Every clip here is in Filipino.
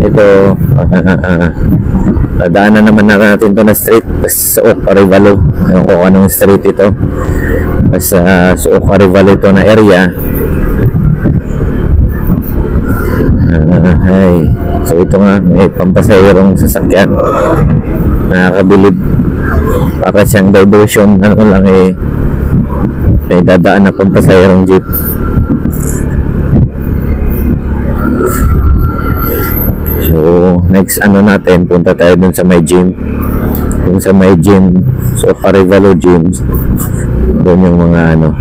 ito, daanan naman natin to na street Suok Arevalo. Ayun ko anong street ito, basta Suok Arevalo ito na area. So ito nga, may pampasayarong sasakyan, nakakabilib. Para siyang diversion, ano lang may dadaan na pampasayarong jeep. So next ano natin, punta tayo dun sa may gym. Dun sa may gym, so Arevalo Gyms, doon yung mga ano,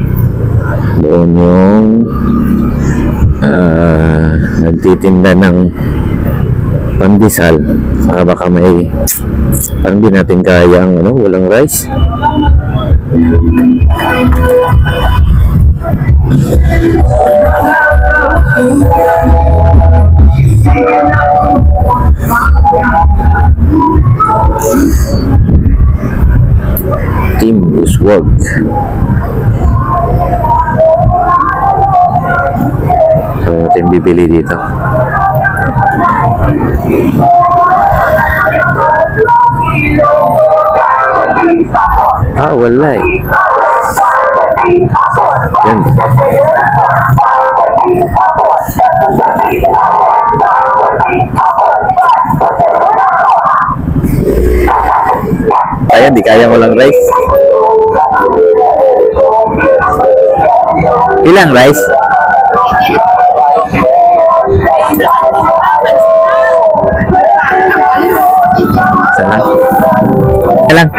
doon yung nagtitinda ng pandesal. Baka may parang di natin kaya ang ano, walang rice. Team Buswag. So natin bibili dito. Wala eh. Yan. Ayan, di kaya mo lang rice. Ilang rice? Sana. Ilang?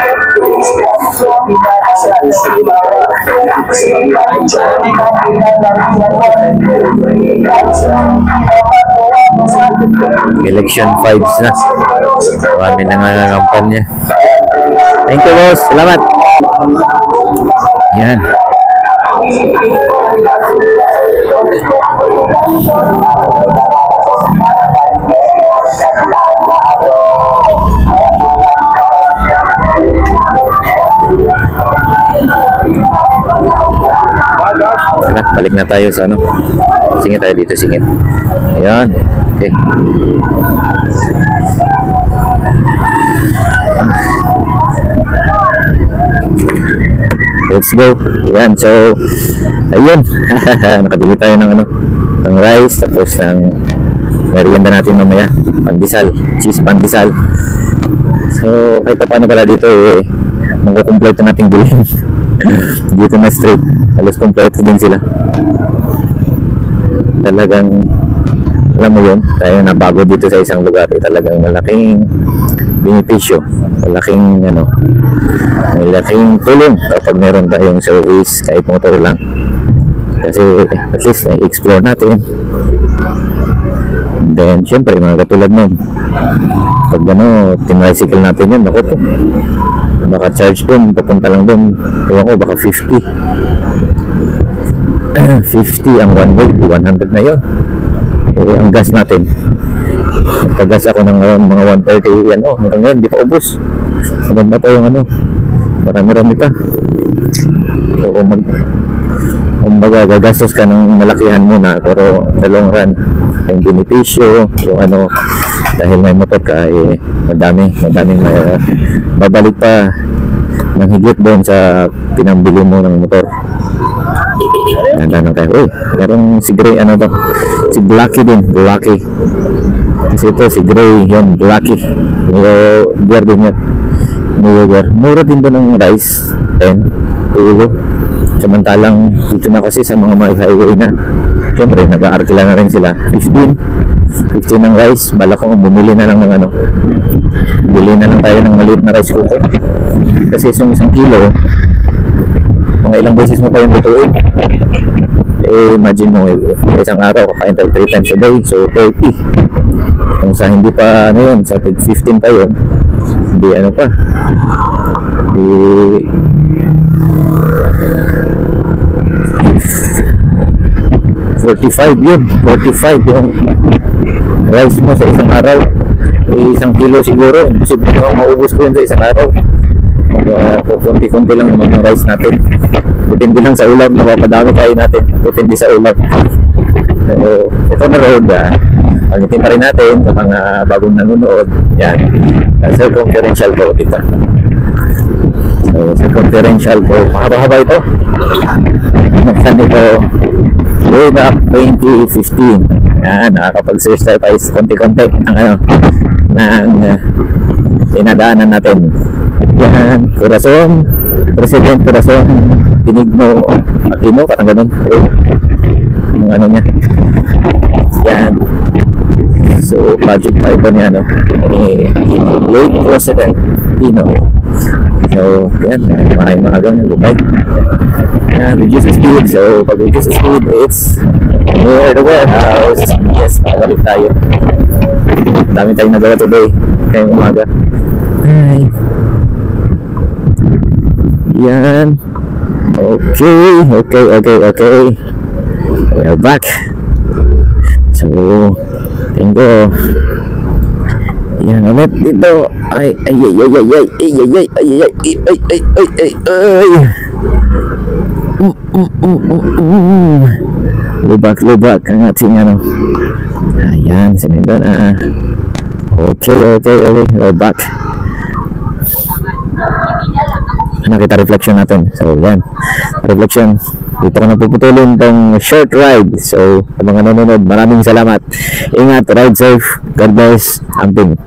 Election 5s na. Marami na nga kampanya. Thank you, boss. Salamat. Yan. Balik na tayo sa ano. Singit tayo dito, singit. Ayan. Okay. Let's go. Ayan. So, ayun. Nakabili tayo ng ano, ng rice, tapos ng merienda natin mamaya. Pandesal. Cheese pandesal. So, kahit paano pala dito magkukumpleto natin bilhin. Dito na street. Halos kompleto din sila. Talagang, alam mo yun, tayo na bago dito sa isang lugar, talagang malaking benepisyo, malaking tulong kapag meron tayong service kahit motor lang, kasi at least na-explore natin. And then syempre mga katulad nun, pag tinricycle natin yun, naku po, baka charge dun, papunta lang dun, ewan ko, baka 50 ang one way, 100 na yun. Ang gas natin, nagpagas ako ng mga 130 yan, hanggang ngayon di pa ubos. Maganda pa yung marami-rami pa. So kumbaga gagastos ka ng malakihan muna, pero sa long run yung benepisyo, yung dahil may motor ka, madaming babalik pa ng higit doon sa pinambili mo ng motor. Nandanang tayo. Merong si Gray, si Blacky din, Blacky. Kasi ito si Gray, yun, Blacky. Beer din yun. Mura din doon ng rice, 10, tulo. Samantalang dito na kasi sa mga highway na, siyempre nag-aarkila na rin sila, 15 ng rice. Bala ko bumili na lang ng bili na lang tayo ng maliit na rice cooker, kasi yung 1 kilo mga ilang beses mo pa yung lutuin. Imagine mo, isang araw kakain tayo 3 times a day, so 30. Kung sa hindi pa sa 15 pa yun, hindi pa, di 45 yun, 45 yung rice mo sa isang araw. 1 kilo siguro, posible mo maubos ko yun sa isang araw. Kunti-kunti lang naman ang rice natin, depende lang sa ulam, napapadami tayo natin, depende sa ulam. Ito na road, Pagdating pa rin natin sa mga bagong nanonood. Yan. Circumferential ko dito. So, circumferential ko. Mahaba-haba ito. Nagsan ito way back 2015. Yan. Nakakapag-search tayo konti-konti ng dinadaanan natin. Yan. Corazon. President Corazon. Benigno Aquino. Parang ganun. Yung ano niya. Yan. So, project pa ito niya, late President Pino. So, yan, mga ganyan, lumay. Yan, reduce the speed. So, pag reduce the speed, it's near the warehouse. Yes, pagalik tayo. Dami tayong nagawa today. Ngayong umaga. Ay. Yan. Okay. We're back. So, tingko. Yan ulit dito. Ay. Lubak ang ating Ayan, sinendo na. Okay. We're back. Nakita reflection natin. So, yan. Reflection. Dito ko na puputulin tong short ride. So, sa mga nanonood, maraming salamat. Ingat, ride safe. God bless. Amping.